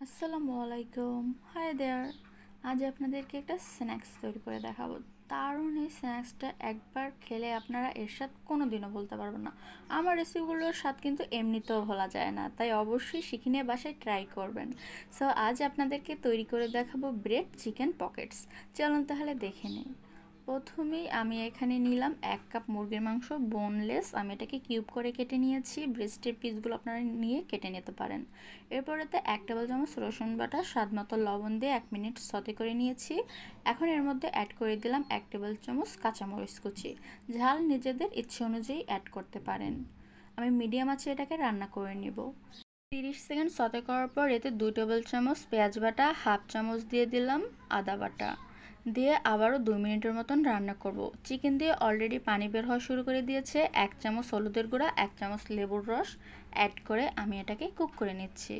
আসসালামু আলাইকুম। Hi there. আজ আপনাদেরকে একটা স্ন্যাক্স তৈরি করে দেখাবো। দারুণ এই স্ন্যাক্সটা একবার খেলে আপনারা এর স্বাদ কোনো দিনও বলতে পারবেন না। আমার রেসিপিগুলোর স্বাদ কিন্তু এমনিতেও ভোলা যায় না, তাই অবশ্যই শিখে নিয়ে বাসায় ট্রাই করবেন। সো আজ আপনাদেরকে তৈরি করে দেখাবো ব্রেড চিকেন পকেটস। চলুন তাহলে দেখে নিই। প্রথমেই আমি এখানে নিলাম 1 কাপ মুরগির মাংস, বোনলেস। আমি এটাকে কিউব করে কেটে নিয়েছি। ব্রেস্টের পিসগুলো আপনারা নিয়ে কেটে নিতে পারেন। এরপরেতে 1 টেবিল চামচ রসুন বাটা, স্বাদ মতো লবণ দিয়ে 1 মিনিট সতে করে নিয়েছি। এখন এর মধ্যে অ্যাড করে দিলাম 1 টেবিল চামচ কাঁচামরিচ কুচি। ঝাল নিজেদের ইচ্ছে অনুযায়ী অ্যাড করতে পারেন। আমি মিডিয়াম আঁচে এটাকে রান্না করে নেব। 30 সেকেন্ড সতে করার পর এতে 2 টেবিল চামচ পেঁয়াজ বাটা, হাফ চামচ দিয়ে দিলাম আদা বাটা, দিয়ে আবারও 2 মিনিটের মতন রান্না করব। চিকেন দিয়ে অলরেডি পানি বের হওয়া শুরু করে দিয়েছে। 1 চামচ হলুদের গুঁড়া, 1 চামচ লেবুর রস অ্যাড করে আমি এটাকে কুক করে নিচ্ছি।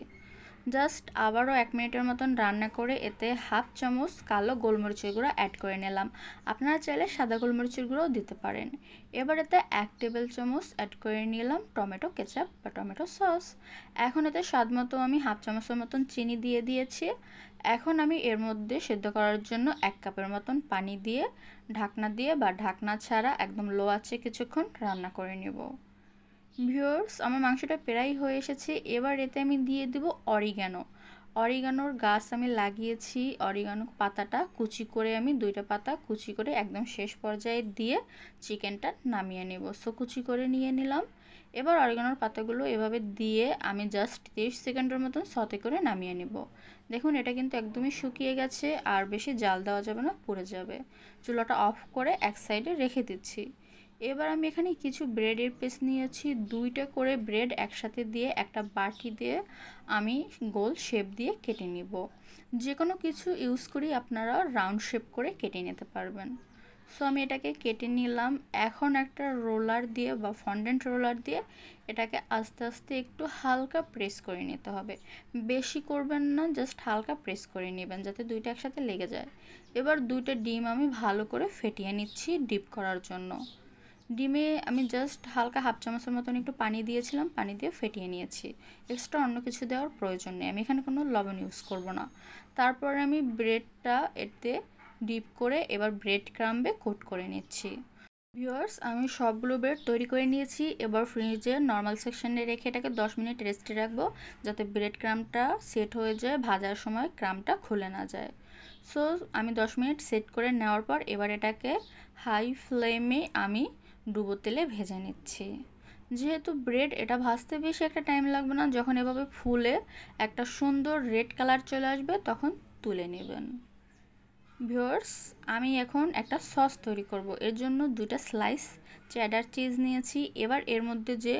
জাস্ট আবারও 1 মিনিটের মতন রান্না করে এতে হাফ চামচ কালো গোলমরিচের গুঁড়া অ্যাড করে নিলাম। আপনারা চাইলে সাদা গোলমরিচের গুঁড়াও দিতে পারেন। এবার এতে 1 টেবিল চামচ অ্যাড করে নিলাম টমেটো কেচাপ বা টমেটো সস। এখন এতে স্বাদ মতো আমি হাফ চামচের মতন চিনি দিয়ে দিয়েছি। এখন আমি এর মধ্যে সেদ্ধ করার জন্য 1 কাপের মতন পানি দিয়ে ঢাকনা দিয়ে বা ঢাকনা ছাড়া একদম লো আঁচে কিছুক্ষণ রান্না করে নেব। ভিউয়ার্স, আমার মাংসটা প্রায় হয়ে এসেছে। এবার এতে আমি দিয়ে দেব অরিগানোর গাছ আমি লাগিয়েছি। অরিগানো পাতাটা কুচি করে আমি 2টা পাতা কুচি করে একদম শেষ পর্যায়ে দিয়ে চিকেনটা নামিয়ে নেব। সো কুচি করে নিয়ে নিলাম। এবার অরিগানোর পাতাগুলো এভাবে দিয়ে আমি জাস্ট 30 সেকেন্ডের মতন সতে করে নামিয়ে নেব। দেখুন, এটা কিন্তু একদমই শুকিয়ে গেছে, আর বেশি জাল দেওয়া যাবে না, পুড়ে যাবে। চুলাটা অফ করে এক সাইডে রেখে দিচ্ছি। এবার আমি এখানে কিছু ব্রেডের পিস নিয়েছি। 2টা করে ব্রেড একসাথে দিয়ে একটা বাটি দিয়ে আমি গোল শেপ দিয়ে কেটে নিব। যে কোনো কিছু ইউজ করি আপনারা রাউন্ড শেপ করে কেটে নিতে পারবেন। সো আমি এটাকে কেটে নিলাম। এখন একটা রোলার দিয়ে বা ফন্ডেন্ট রোলার দিয়ে এটাকে আস্তে আস্তে একটু হালকা প্রেস করে নিতে হবে। বেশি করবেন না, জাস্ট হালকা প্রেস করে নেবেন যাতে দুইটা একসাথে লেগে যায়। এবার 2টা ডিম আমি ভালো করে ফেটিয়ে নিচ্ছি ডিপ করার জন্য। ডিমে আমি জাস্ট হালকা হাফ চামচের মতন একটু পানি দিয়েছিলাম, পানি দিয়ে ফেটিয়ে নিয়েছি। এক্সট্রা অন্য কিছু দেওয়ার প্রয়োজন নেই, আমি এখানে কোনো লবণ ইউজ করব না। তারপরে আমি ব্রেডটা এতে ডিপ করে এবার ব্রেড ক্রাম্বে কোট করে নিচ্ছি। ভিউয়ার্স, আমি সবগুলো ব্রেড তৈরি করে নিয়েছি। এবার ফ্রিজে নর্মাল সেকশনে রেখে এটাকে 10 মিনিট রেস্টে রাখবো, যাতে ব্রেড ক্রাম্বটা সেট হয়ে যায়, ভাজার সময় ক্রাম্বটা খুলে না যায়। সো আমি 10 মিনিট সেট করে নেওয়ার পর এবার এটাকে হাই ফ্লেমে আমি ডুবো তেলে ভেজে নিচ্ছি। যেহেতু ব্রেড, এটা ভাজতে বেশি একটা টাইম লাগবে না। যখন এভাবে ফুলে একটা সুন্দর রেড কালার চলে আসবে তখন তুলে নেবেন। ভিউয়ার্স, আমি এখন একটা সস তৈরি করব। এর জন্য 2টা স্লাইস চেডার চিজ নিয়েছি। এবার এর মধ্যে যে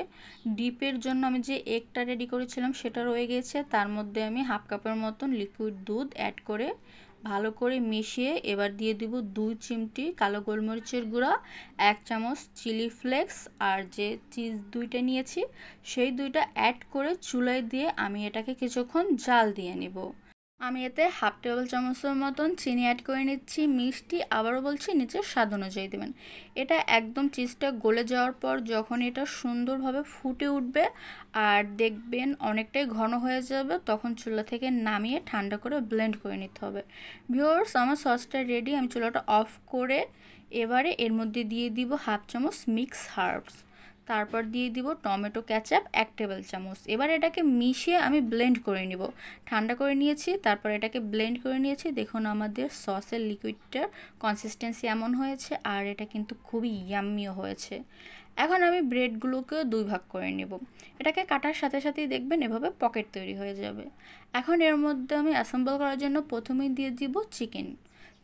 ডিপের জন্য আমি যে এগটা রেডি করেছিলাম সেটা রয়ে গেছে, তার মধ্যে আমি হাফ কাপের মতন লিকুইড দুধ অ্যাড করে ভালো করে মিশিয়ে এবার দিয়ে দিব 2 চিমটি কালো গোলমরিচের গুঁড়া, 1 চামচ চিলি ফ্লেক্স, আর যে চিজ 2টা নিয়েছি সেই 2টা অ্যাড করে চুলায় দিয়ে আমি এটাকে কিছুক্ষণ জাল দিয়ে নিব। আমি এতে হাফ টেবিল চামচের মতন চিনি অ্যাড করে নিচ্ছি। মিষ্টি আবারও বলছি নিচের স্বাদ অনুযায়ী দেবেন। এটা একদম চিজটা গলে যাওয়ার পর যখন এটা সুন্দরভাবে ফুটে উঠবে আর দেখবেন অনেকটাই ঘন হয়ে যাবে, তখন চুলা থেকে নামিয়ে ঠান্ডা করে ব্লেন্ড করে নিতে হবে। ভিউয়ার্স, আমার সসটা রেডি। আমি চুলাটা অফ করে এবারে এর মধ্যে দিয়ে দিব হাফ চামচ মিক্স হার্বস, তারপর দিয়ে দিব টমেটো কেচাপ 1 টেবিল চামচ। এবার এটাকে মিশিয়ে আমি ব্লেন্ড করে নিব। ঠান্ডা করে নিয়েছি, তারপর এটাকে ব্লেন্ড করে নিয়েছি। দেখুন আমাদের সসের লিকুইডটার কনসিস্টেন্সি এমন হয়েছে, আর এটা কিন্তু খুবই ইয়াম্মিও হয়েছে। এখন আমি ব্রেডগুলোকে 2 ভাগ করে নেব। এটাকে কাটার সাথে সাথেই দেখবেন এভাবে পকেট তৈরি হয়ে যাবে। এখন এর মধ্যে আমি অ্যাসেম্বল করার জন্য প্রথমেই দিয়ে দিব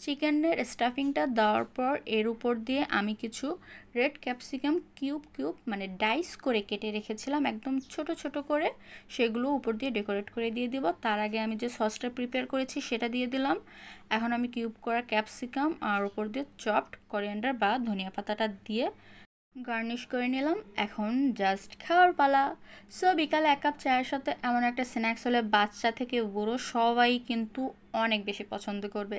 চিকেনের স্টাফিংটা দেওয়ার পর এর উপর দিয়ে আমি কিছু রেড ক্যাপসিকাম কিউব মানে ডাইস করে কেটে রেখেছিলাম একদম ছোট ছোট করে, সেগুলো উপর দিয়ে ডেকোরেট করে দিয়ে দিব। তার আগে আমি যে সসটা প্রিপেয়ার করেছি সেটা দিয়ে দিলাম। এখন আমি কিউব করা ক্যাপসিকাম আর উপর দিয়ে চপড করিয়েন্ডার বা ধনিয়া পাতাটা দিয়ে গার্নিশ করে নিলাম। এখন জাস্ট খাওয়ার পালা। সো বিকালে 1 কাপ চায়ের সাথে এমন একটা স্ন্যাক্স হলে বাচ্চা থেকে বুড়ো সবাই কিন্তু অনেক বেশি পছন্দ করবে।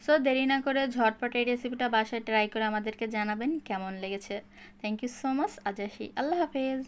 সো দেরি না করে ঝটপট এই রেসিপিটা বাসায় ট্রাই করে আমাদেরকে জানাবেন কেমন লেগেছে। Thank you so much. আজ আসি, আল্লাহ হাফেজ।